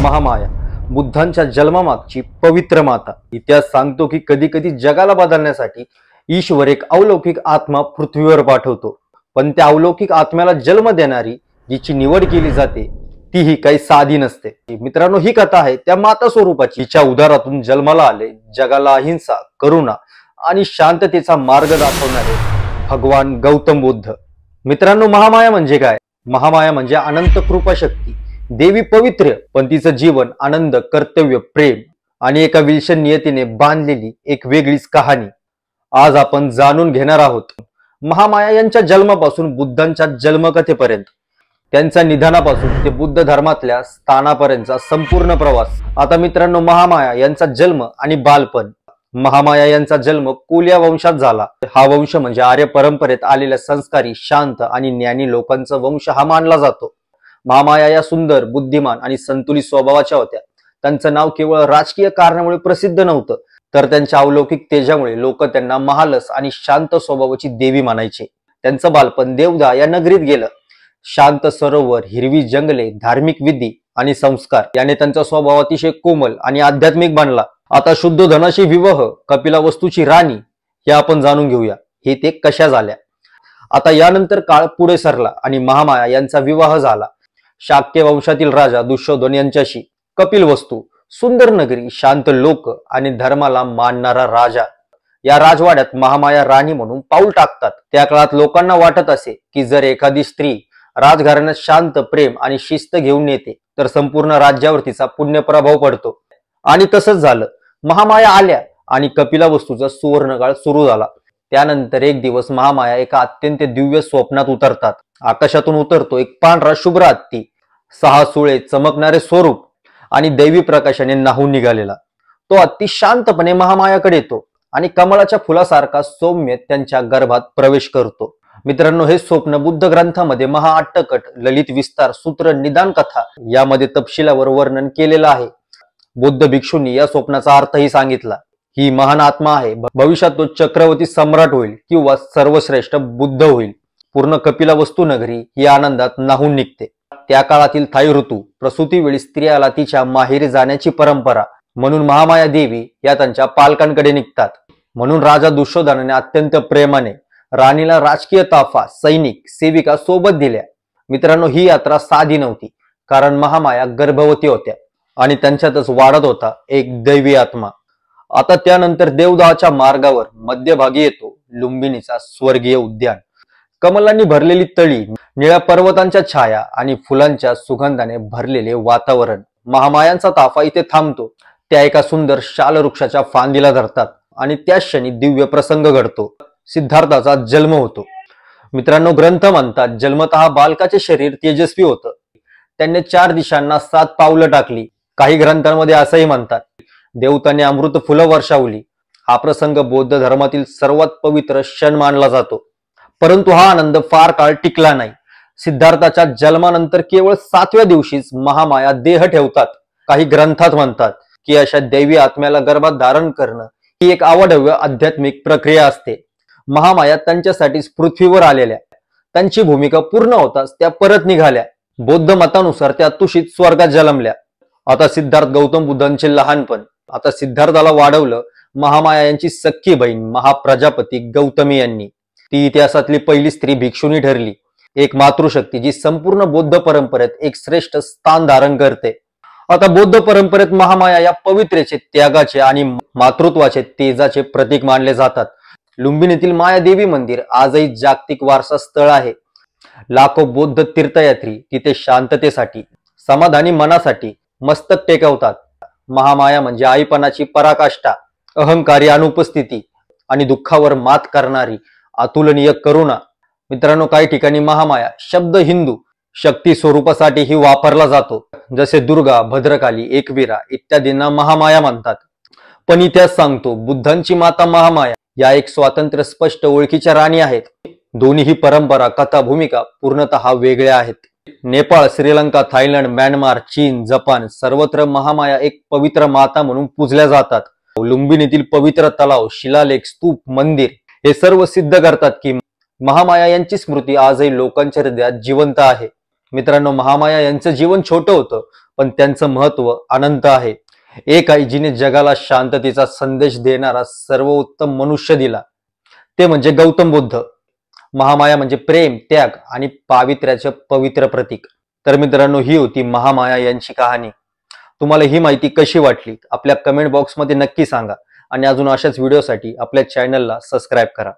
महामाया बुद्धांच्या जन्मामागची पवित्र माता। इतिहास सांगतो की कधी कधी जगाला बदलण्यासाठी ईश्वर एक अलौकिक आत्मा पृथ्वीवर पाठवतो, पण त्या अलौकिक आत्म्याला जन्म देणारी जिची निवड केली जाते ती ही काही साधी नसते। मित्रांनो, ही कथा आहे त्या माता स्वरूपाची, तिच्या उदरातून जन्माला आले जगाला अहिंसा, करुणा आणि शांततेचा मार्ग दाखवणारे भगवान गौतम बुद्ध। मित्रांनो, महामाया म्हणजे काय? महामाया म्हणजे अनंत कृपा शक्ती, देवी पवित्र, पण तिचं जीवन आनंद, कर्तव्य, प्रेम आणि एका विलक्षण नियतीने बांधलेली एक वेगळीच कहाणी आज आपण जाणून घेणार आहोत। महामाया यांच्या जन्मापासून बुद्धांच्या जन्मकथेपर्यंत, त्यांच्या निधनापासून ते बुद्ध धर्मातल्या स्थानापर्यंतचा संपूर्ण प्रवास। आता मित्रांनो, महामाया यांचा जन्म आणि बालपण। महामाया यांचा जन्म कोलिया वंशात झाला। हा वंश म्हणजे आर्य परंपरेत आलेल्या संस्कारी, शांत आणि ज्ञानी लोकांचा वंश हा मानला जातो। महामाया या सुंदर, बुद्धिमान आणि संतुलित स्वभावाच्या होत्या। त्यांचं नाव केवळ राजकीय कारणामुळे प्रसिद्ध नव्हतं, तर त्यांच्या अलौकिक तेजामुळे लोक त्यांना महालस आणि शांत स्वभावाची देवी मानायचे। त्यांचं बालपण देवदा या नगरीत गेलं। शांत सरोवर, हिरवी जंगले, धार्मिक विधी आणि संस्कार याने त्यांचा स्वभाव अतिशय कोमल आणि आध्यात्मिक बनला। आता शुद्ध धनाशी विवाह, कपिलावस्तूची राणी हे आपण जाणून घेऊया, हे ते कशा झाल्या। आता यानंतर काळ पुढे सरला आणि महामाया यांचा विवाह झाला शाक्य वंशातील राजा दुःशोधन यांच्याशी। कपिलवस्तू, सुंदर नगरी, शांत लोक आणि धर्माला मानणारा राजा। या राजवाड्यात महामाया राणी म्हणून पाऊल टाकतात। त्या काळात लोकांना वाटत असे की जर एखादी स्त्री राजघराण्यात शांत, प्रेम आणि शिस्त घेऊन येते तर संपूर्ण राज्यावर तिचा पुण्य प्रभाव पडतो। आणि तसंच झालं। महामाया आल्या आणि कपिलावस्तूचा सुवर्णकाळ सुरू झाला। त्यानंतर एक दिवस महामाया एका अत्यंत दिव्य स्वप्नात उतरतात। आकाशातून उतरतो एक पांढरा शुभ्र हत्ती, 6 सुळे, चमकणारे स्वरूप आणि दैवी प्रकाशाने न्हाऊन निघालेला। तो हत्ती शांतपणे महामायाकडे येतो आणि कमळाच्या फुलासारखा सौम्य त्यांच्या गर्भात प्रवेश करतो। मित्रांनो, हे स्वप्न बुद्ध ग्रंथामध्ये महाअट्टकट, ललित विस्तार, सूत्र, निदान कथा यामध्ये तपशिलावर वर्णन केलेलं आहे। बुद्ध भिक्षूंनी या स्वप्नाचा अर्थही सांगितला। ही महान आत्मा आहे, भविष्यात तो चक्रवर्ती सम्राट होईल किंवा सर्वश्रेष्ठ बुद्ध होईल। पूर्ण कपिलावस्तू नगरी ही आनंदात न्हाऊन निघते। त्या काळातील थाई ऋतू, प्रसूतीवेळी स्त्रियाला तिच्या माहेरी जाण्याची परंपरा, म्हणून महामाया देवी या त्यांच्या पालकांकडे निघतात। म्हणून राजा दुःशोधनाने अत्यंत प्रेमाने राणीला राजकीय ताफा, सैनिक, सेविका सोबत दिल्या। मित्रांनो, ही यात्रा साधी नव्हती, कारण महामाया गर्भवती होत्या आणि त्यांच्यातच वाढत होता एक दैवी आत्मा। आता त्यानंतर देवदाच्या मार्गावर मध्यभागी येतो लुंबिनीचा स्वर्गीय उद्यान। कमलांनी भरलेली तळी, निळ्या पर्वतांच्या छाया आणि फुलांच्या सुगंधाने भरलेले वातावरण। महामायांचा ताफा इथे थांबतो। त्या एका सुंदर शाल वृक्षाच्या फांदीला धरतात आणि त्या क्षणी दिव्य प्रसंग घडतो। सिद्धार्थाचा जन्म होतो। मित्रांनो, ग्रंथ म्हणतात जन्मतः बालकाचे शरीर तेजस्वी होतं। त्यांनी 4 दिशांना 7 पावलं टाकली। काही ग्रंथांमध्ये असंही म्हणतात देवताने अमृत फुलं वर्षावली। हा प्रसंग बौद्ध धर्मातील सर्वात पवित्र क्षण मानला जातो। परंतु हा आनंद फार काळ टिकला नाही। सिद्धार्थाच्या जन्मानंतर केवळ 7व्या दिवशीच महामाया देह ठेवतात। काही ग्रंथात म्हणतात की अशा दैवी आत्म्याला गर्भात धारण करणं ही एक अवाढव्य आध्यात्मिक प्रक्रिया असते। महामाया त्यांच्यासाठीच पृथ्वीवर आलेल्या। त्यांची भूमिका पूर्ण होताच त्या परत निघाल्या। बौद्ध मतानुसार त्या तुषित स्वर्गात जन्मल्या। आता सिद्धार्थ गौतम बुद्धांचे लहानपण। आता सिद्धार्थाला वाढवलं महामाया यांची सख्खी बहीण महाप्रजापती गौतमी यांनी। ती इतिहासातली पहिली स्त्री भिक्षुणी ठरली, एक मातृशक्ती जी संपूर्ण बौद्ध परंपरेत एक श्रेष्ठ स्थान धारण करते। आता बौद्ध परंपरेत महामाया या पवित्रेचे, त्यागाचे आणि मातृत्वाचे, तेजाचे प्रतीक मानले जातात। लुंबिनीतील माया देवी मंदिर आजही जागतिक वारसा स्थळ आहे। लाखो बौद्ध तीर्थयात्री तिथे शांततेसाठी, समाधानी मनासाठी मस्तक टेकवतात। महामाया म्हणजे आईपणाची पराकाष्ठा, अहंकारी अनुपस्थिती आणि दुःखावर मात करणारी अतुलनीय करुणा। मित्रांनो, काही ठिकाणी महामाया शब्द हिंदू शक्ती स्वरूपासाठीही वापरला जातो, जसे दुर्गा, भद्रकाली, एकवीरा इत्यादींना महामाया म्हणतात। पण इतिहास सांगतो बुद्धांची माता महामाया या एक स्वातंत्र्य, स्पष्ट ओळखीच्या राणी आहेत। दोन्हीही परंपरा, कथा, भूमिका पूर्णतः वेगळ्या आहेत। नेपाळ, श्रीलंका, थायलंड, म्यानमार, चीन, जपान सर्वत्र महामाया एक पवित्र माता म्हणून पूजल्या जातात। लुंबिनीतील पवित्र तलाव, शिलालेख, स्तूप, मंदिर हे सर्व सिद्ध करतात की महामाया यांची स्मृती आजही लोकांच्या हृदयात जिवंत आहे। मित्रांनो, महामाया यांचं जीवन छोटं होतं, पण त्यांचं महत्व अनंत आहे. एक आई जिने जगाला शांततेचा संदेश देणारा सर्वोत्तम मनुष्य दिला, ते म्हणजे गौतम बुद्ध. महामाया म्हणजे प्रेम, त्याग आणि पावित्र्याचे पवित्र प्रतीक. तर मित्रांनो, ही होती महामाया यांची कहाणी. तुम्हाला ही माहिती कशी वाटली आपल्या कमेंट बॉक्समध्ये नक्की सांगा आणि अजून अशाच व्हिडिओसाठी आपल्या चॅनलला सबस्क्राईब करा.